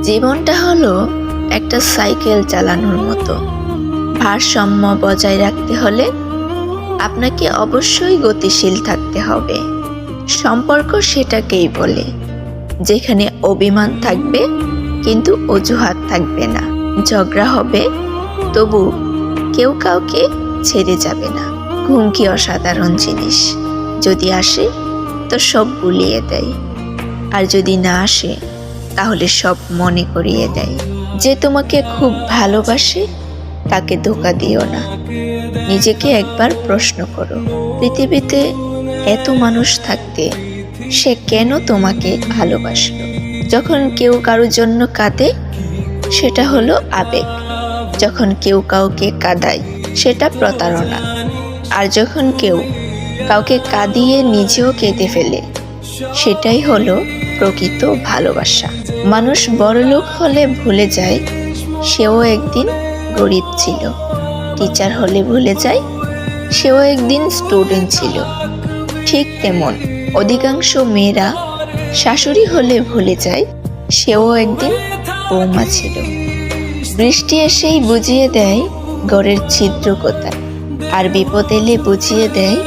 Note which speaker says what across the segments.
Speaker 1: জীবনটা হলো একটা সাইকেল চালানোর মতো। ভারসাম্য বজায় রাখতে হলে আপনাকে অবশ্যই গতিশীল থাকতে হবে। সম্পর্ক সেটাকেই বলে, যেখানে অভিমান থাকবে কিন্তু অজুহাত থাকবে না। ঝগড়া হবে তবু কেউ কাউকে ছেড়ে যাবে না। ঘুম কি অসাধারণ জিনিস, যদি আসে তো সব ভুলিয়ে দেয়, আর যদি না আসে তাহলে সব মনে করিয়ে দেয়। যে তোমাকে খুব ভালোবাসে তাকে ধোঁকা দিও না। নিজেকে একবার প্রশ্ন করো, পৃথিবীতে এত মানুষ থাকতে সে কেন তোমাকে ভালোবাসলো? যখন কেউ কারোর জন্য কাঁদে সেটা হলো আবেগ, যখন কেউ কাউকে কাঁদায় সেটা প্রতারণা, আর যখন কেউ কাউকে কাঁদিয়ে নিজেও কেঁদে ফেলে সেটাই হলো প্রকৃত ভালোবাসা। মানুষ বড়লোক হলে ভুলে যায় সেও একদিন গরিব ছিল, টিচার হলে ভুলে যায় সেও একদিন স্টুডেন্ট ছিল। ঠিক তেমন অধিকাংশ মেয়েরা শাশুড়ি হলে ভুলে যায় সেও একদিন বৌমা ছিল। বৃষ্টি এসেই বুঝিয়ে দেয় ঘরের ছিদ্র কোথায়, আর বিপদ এলে বুঝিয়ে দেয়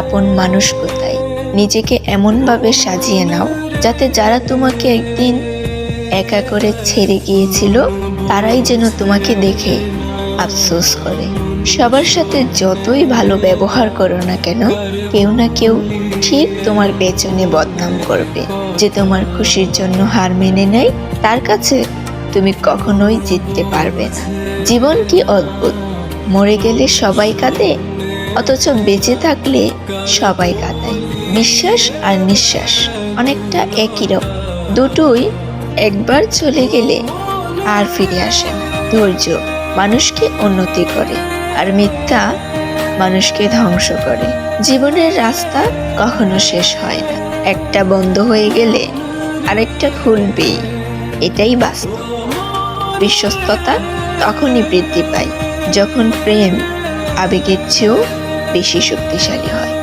Speaker 1: আপন মানুষ কোথায়। নিজেকে এমনভাবে সাজিয়ে নাও যাতে যারা তোমাকে একদিন একা করে ছেড়ে গিয়েছিল তারাই যেন তোমাকে দেখে আফসোস করে। সবার সাথে যতই ভালো ব্যবহার করো না কেন, কেউ না কেউ ঠিক তোমার পেছনে বদনাম করবে। যে তোমার খুশির জন্য হার মেনে নেয় তার কাছে তুমি কখনোই জিততে পারবে না। জীবন কি অদ্ভুত, মরে গেলে সবাই কাঁদে, অথচ বেঁচে থাকলে সবাই কাঁদায়। বিশ্বাস আর নিঃশ্বাস অনেকটা একই রকম, দুটোই একবার চলে গেলে আর ফিরে আসে না। ধৈর্য মানুষকে উন্নতি করে, আর মিথ্যা মানুষকে ধ্বংস করে। জীবনের রাস্তা কখনো শেষ হয় না, একটা বন্ধ হয়ে গেলে আরেকটা খুলবেই, এটাই বাস্তব। বিশ্বস্ততা তখনই বৃদ্ধি পায় যখন প্রেম আবেগের চেয়েও বেশি শক্তিশালী হয়।